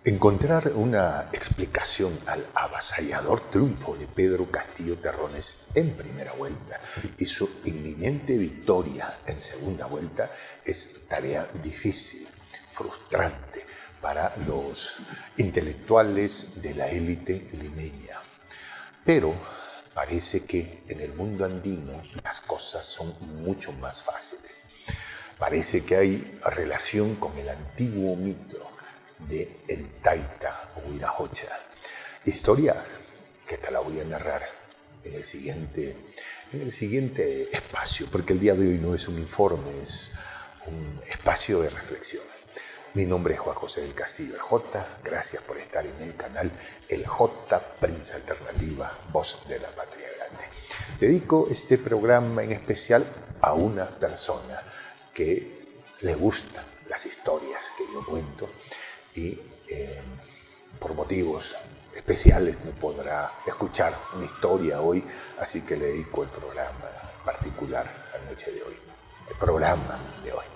Encontrar una explicación al avasallador triunfo de Pedro Castillo Terrones en primera vuelta y su inminente victoria en segunda vuelta es tarea difícil, frustrante para los intelectuales de la élite limeña. Pero parece que en el mundo andino las cosas son mucho más fáciles. Parece que hay relación con el antiguo mito de el Taita Huirajocha. Historia que te la voy a narrar en el siguiente espacio, porque el día de hoy no es un informe, es un espacio de reflexión. Mi nombre es Juan José del Castillo, el J. Gracias por estar en el canal El J, Prensa Alternativa, Voz de la Patria Grande. Dedico este programa en especial a una persona que le gustan las historias que yo cuento y por motivos especiales no podrá escuchar una historia hoy, así que le dedico el programa particular la noche de hoy, el programa de hoy.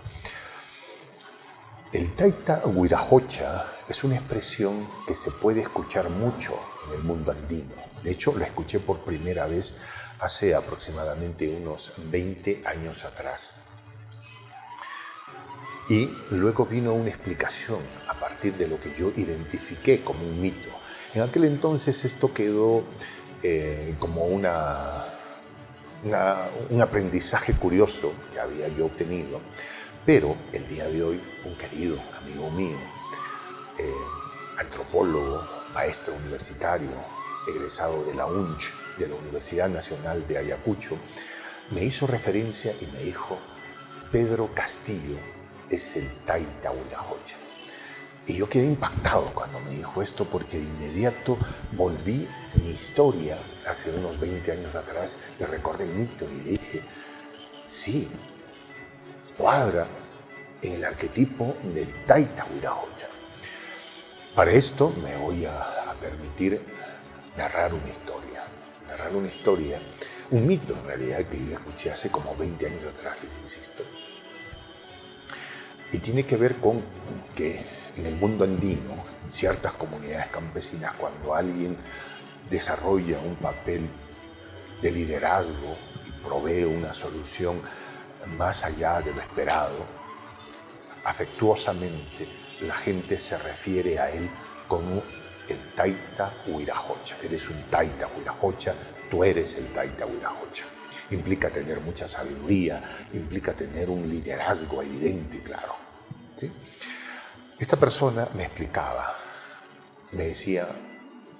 El Taita Huirajocha es una expresión que se puede escuchar mucho en el mundo andino. De hecho, la escuché por primera vez hace aproximadamente unos 20 años atrás. Y luego vino una explicación a partir de lo que yo identifiqué como un mito. En aquel entonces esto quedó como un aprendizaje curioso que había yo obtenido. Pero el día de hoy, un querido amigo mío, antropólogo, maestro universitario, egresado de la UNCH, de la Universidad Nacional de Ayacucho, me hizo referencia y me dijo: Pedro Castillo es el Taita Huirajocha. Y yo quedé impactado cuando me dijo esto, porque de inmediato volví mi historia hace unos 20 años atrás y recordé el mito y le dije: sí, cuadra en el arquetipo del Taita Huirajocha. Para esto me voy a permitir narrar una historia, un mito en realidad que yo escuché hace como 20 años atrás, les insisto. Y tiene que ver con que en el mundo andino, en ciertas comunidades campesinas, cuando alguien desarrolla un papel de liderazgo y provee una solución más allá de lo esperado, afectuosamente la gente se refiere a él como el Taita Huirajocha. Eres un Taita Huirajocha, tú eres el Taita Huirajocha. Implica tener mucha sabiduría, implica tener un liderazgo evidente, claro. ¿Sí? Esta persona me explicaba, me decía: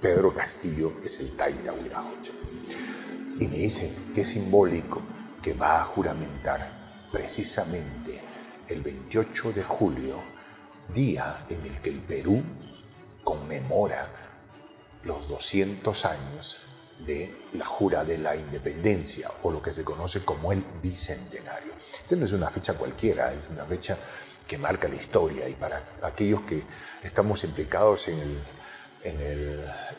Pedro Castillo es el Taita Huirajocha. Y me dice que es simbólico que va a juramentar precisamente el 28 de julio, día en el que el Perú conmemora los 200 años de la jura de la independencia, o lo que se conoce como el bicentenario. Esta no es una fecha cualquiera, es una fecha que marca la historia, y para aquellos que estamos implicados en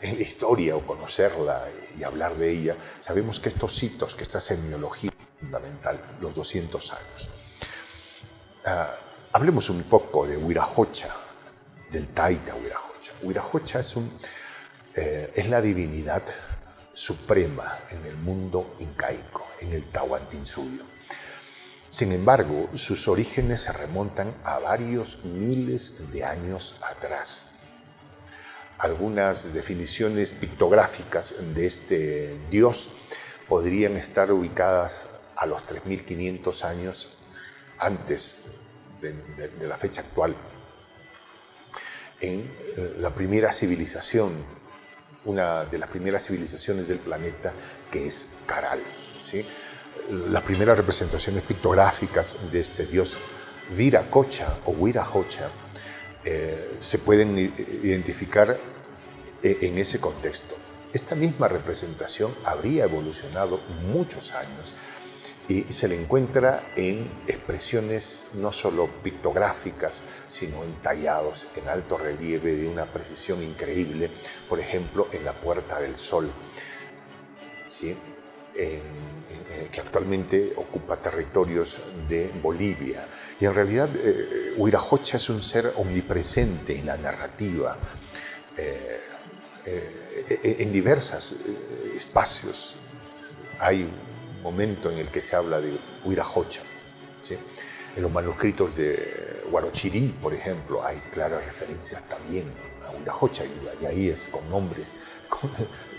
la historia o conocerla y hablar de ella, sabemos que estos hitos, que esta semiología es fundamental, los 200 años. Hablemos un poco de Huirajocha, del Taita Huirajocha. Huirajocha es la divinidad suprema en el mundo incaico, en el Tahuantinsuyo. Sin embargo, sus orígenes se remontan a varios miles de años atrás. Algunas definiciones pictográficas de este dios podrían estar ubicadas a los 3.500 años antes de la fecha actual, en la primera civilización, una de las primeras civilizaciones del planeta, que es Caral, ¿sí? Las primeras representaciones pictográficas de este dios Viracocha o Huirajocha se pueden identificar en ese contexto. Esta misma representación habría evolucionado muchos años y se le encuentra en expresiones no solo pictográficas, sino en tallados en alto relieve de una precisión increíble, por ejemplo, en la Puerta del Sol, ¿sí? Que actualmente ocupa territorios de Bolivia, Y en realidad Huiracocha es un ser omnipresente en la narrativa, en diversos espacios. Hay un momento en el que se habla de Huiracocha, ¿sí? En los manuscritos de Huarochirí, por ejemplo, hay claras referencias también a Huiracocha, y ahí es con nombres,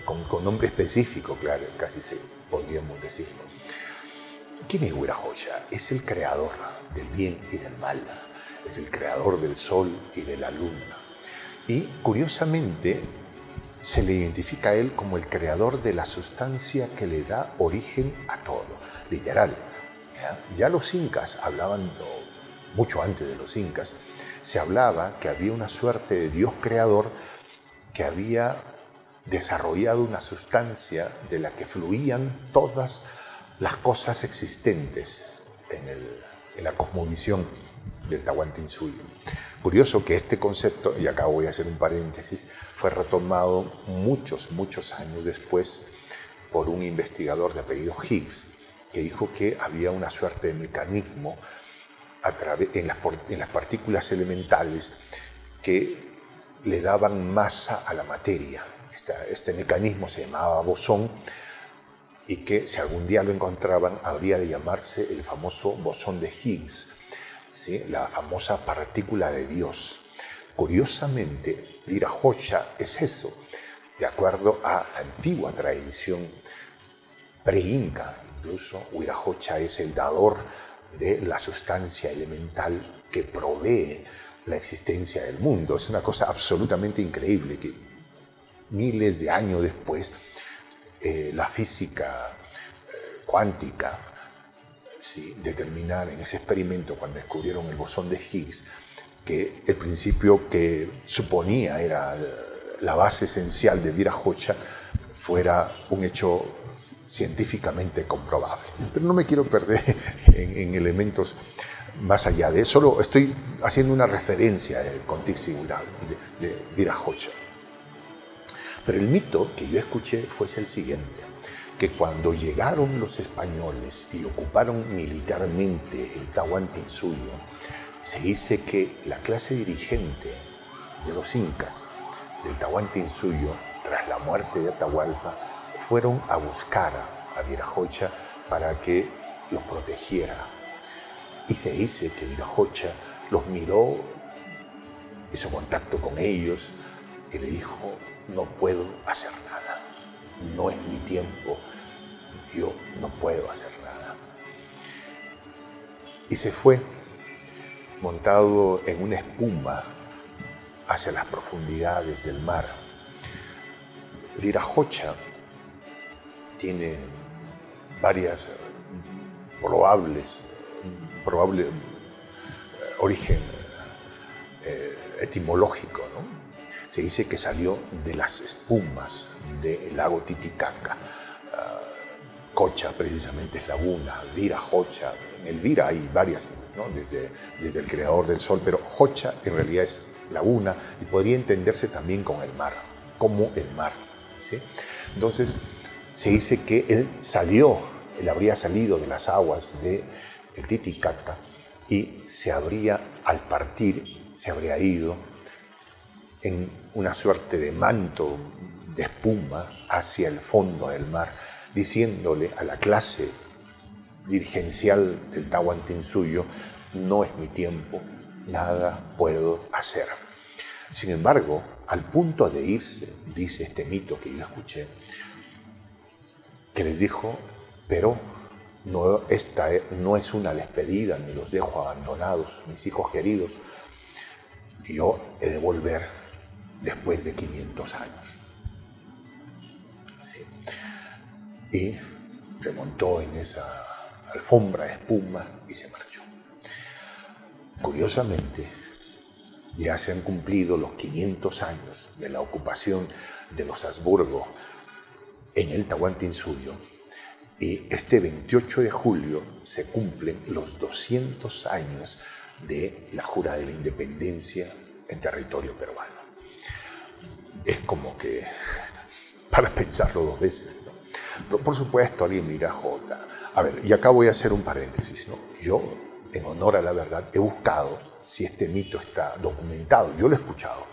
con nombre específico, claro, casi podríamos decirlo. ¿Quién es Huiracocha? Es el creador del bien y del mal, es el creador del sol y de la luna. Y curiosamente se le identifica a él como el creador de la sustancia que le da origen a todo, literal. Ya los incas hablaban, mucho antes de los incas, se hablaba que había una suerte de Dios creador que había desarrollado una sustancia de la que fluían todas las cosas existentes en la cosmovisión del Tahuantinsuyo. Curioso que este concepto, y acá voy a hacer un paréntesis, fue retomado muchos años después por un investigador de apellido Higgs, que dijo que había una suerte de mecanismo en las partículas elementales que le daban masa a la materia. Este mecanismo se llamaba bosón, y que si algún día lo encontraban habría de llamarse el famoso bosón de Higgs, ¿sí? La famosa partícula de Dios. Curiosamente, Huiracocha es eso, de acuerdo a la antigua tradición pre-inca. Incluso Huiracocha es el dador de la sustancia elemental que provee la existencia del mundo. Es una cosa absolutamente increíble que miles de años después la física cuántica, ¿sí?, determinar en ese experimento, cuando descubrieron el bosón de Higgs, que el principio que suponía era la base esencial de Huiracocha fuera un hecho científicamente comprobable. Pero no me quiero perder en elementos más allá de eso, solo estoy haciendo una referencia del contexto de Huiracocha. Pero el mito que yo escuché fue el siguiente, que cuando llegaron los españoles y ocuparon militarmente el Tahuantinsuyo, se dice que la clase dirigente de los incas del Tahuantinsuyo, tras la muerte de Atahualpa, fueron a buscar a Huiracocha para que los protegiera. Y se dice que Huiracocha los miró, hizo contacto con ellos y le dijo: no puedo hacer nada, no es mi tiempo, yo no puedo hacer nada. Y se fue montado en una espuma hacia las profundidades del mar. Huiracocha tiene varias probable origen etimológico, ¿no? Se dice que salió de las espumas del lago Titicaca. Cocha precisamente es laguna, Huiracocha. En el Vira hay varias, ¿no?, desde el creador del sol, pero Jocha en realidad es laguna y podría entenderse también con el mar, como el mar, ¿sí? Entonces se dice que él habría salido de las aguas del Titicaca y al partir se habría ido en una suerte de manto de espuma hacia el fondo del mar, diciéndole a la clase dirigencial del Tahuantinsuyo: no es mi tiempo, nada puedo hacer. Sin embargo, al punto de irse, dice este mito que yo escuché, que les dijo: pero esta no es una despedida, ni los dejo abandonados, mis hijos queridos, yo he de volver después de 500 años. ¿Sí? Y se montó en esa alfombra de espuma y se marchó. Curiosamente, ya se han cumplido los 500 años de la ocupación de los Habsburgo en el Tahuantinsuyo, y este 28 de julio se cumplen los 200 años de la jura de la independencia en territorio peruano. Es como que para pensarlo dos veces, ¿no? Pero por supuesto alguien mira Jota. A ver, y acá voy a hacer un paréntesis, ¿no? Yo en honor a la verdad, he buscado si este mito está documentado. Yo lo he escuchado.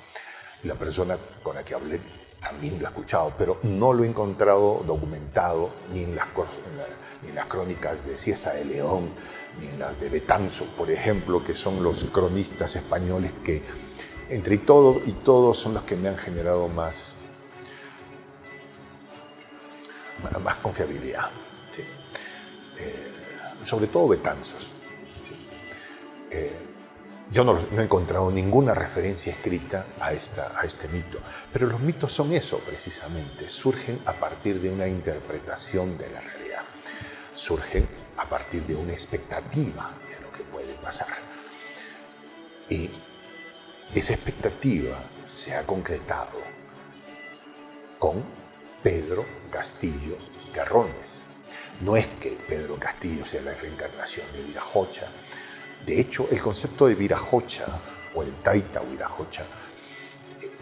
La persona con la que hablé también lo ha escuchado, pero no lo he encontrado documentado ni en las crónicas de Cieza de León, ni en las de Betanzo, por ejemplo, que son los cronistas españoles que, entre todos y todos, son los que me han generado más confiabilidad. ¿Sí? Sobre todo Betanzos. ¿Sí? Yo no he encontrado ninguna referencia escrita a este mito, pero los mitos son eso precisamente, surgen a partir de una interpretación de la realidad, surgen a partir de una expectativa de lo que puede pasar. Y esa expectativa se ha concretado con Pedro Castillo Terrones. No es que Pedro Castillo sea la reencarnación de Viracocha. De hecho, el concepto de Viracocha, o el Taita Viracocha,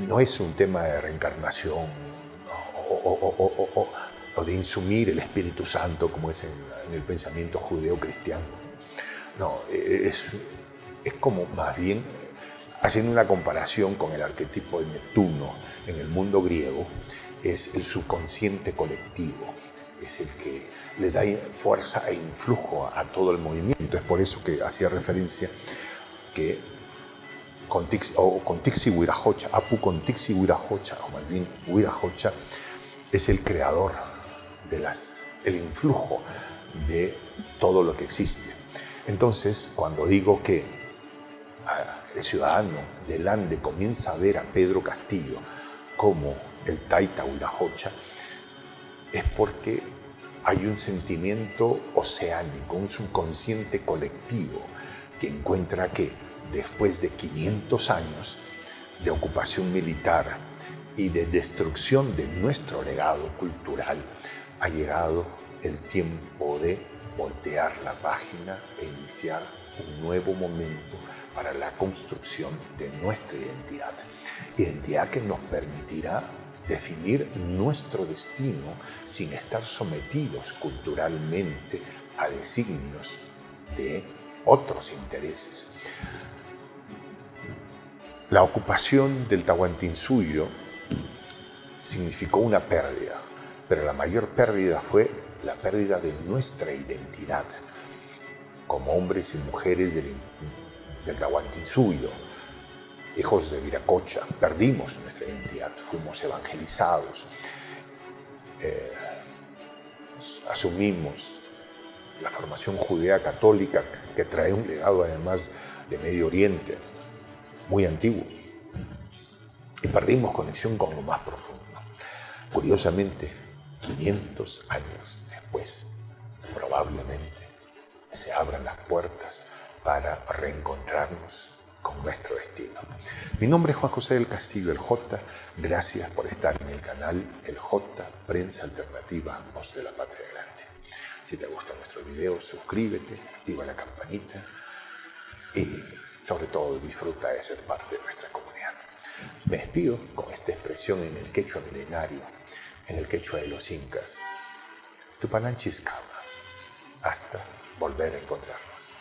no es un tema de reencarnación o de insumir el Espíritu Santo, como es en el pensamiento judeo-cristiano. No, es como más bien, haciendo una comparación con el arquetipo de Neptuno en el mundo griego, es el subconsciente colectivo, es el que le da fuerza e influjo a todo el movimiento. Es por eso que hacía referencia que con Tixi Huiracocha, Apu con Tixi Huiracocha, o más bien Huiracocha, es el creador el influjo de todo lo que existe. Entonces, cuando digo que el ciudadano del Ande comienza a ver a Pedro Castillo como el Taita Huiracocha, es porque hay un sentimiento oceánico, un subconsciente colectivo que encuentra que después de 500 años de ocupación militar y de destrucción de nuestro legado cultural, ha llegado el tiempo de voltear la página e iniciar un nuevo momento para la construcción de nuestra identidad que nos permitirá definir nuestro destino sin estar sometidos culturalmente a designios de otros intereses. La ocupación del Tahuantinsuyo significó una pérdida, pero la mayor pérdida fue la pérdida de nuestra identidad como hombres y mujeres del Tahuantinsuyo, hijos de Viracocha. Perdimos nuestra identidad, fuimos evangelizados, asumimos la formación judea católica que trae un legado además de Medio Oriente muy antiguo, y perdimos conexión con lo más profundo. Curiosamente, 500 años después, probablemente se abran las puertas para reencontrarnos con nuestro destino. Mi nombre es Juan José del Castillo, el J. Gracias por estar en el canal El J, Prensa Alternativa, Voz de la Patria Grande. Si te gusta nuestro video, suscríbete, activa la campanita y sobre todo disfruta de ser parte de nuestra comunidad. Me despido con esta expresión en el quechua milenario, en el quechua de los incas. Tupananchis Kama. Hasta volver a encontrarnos.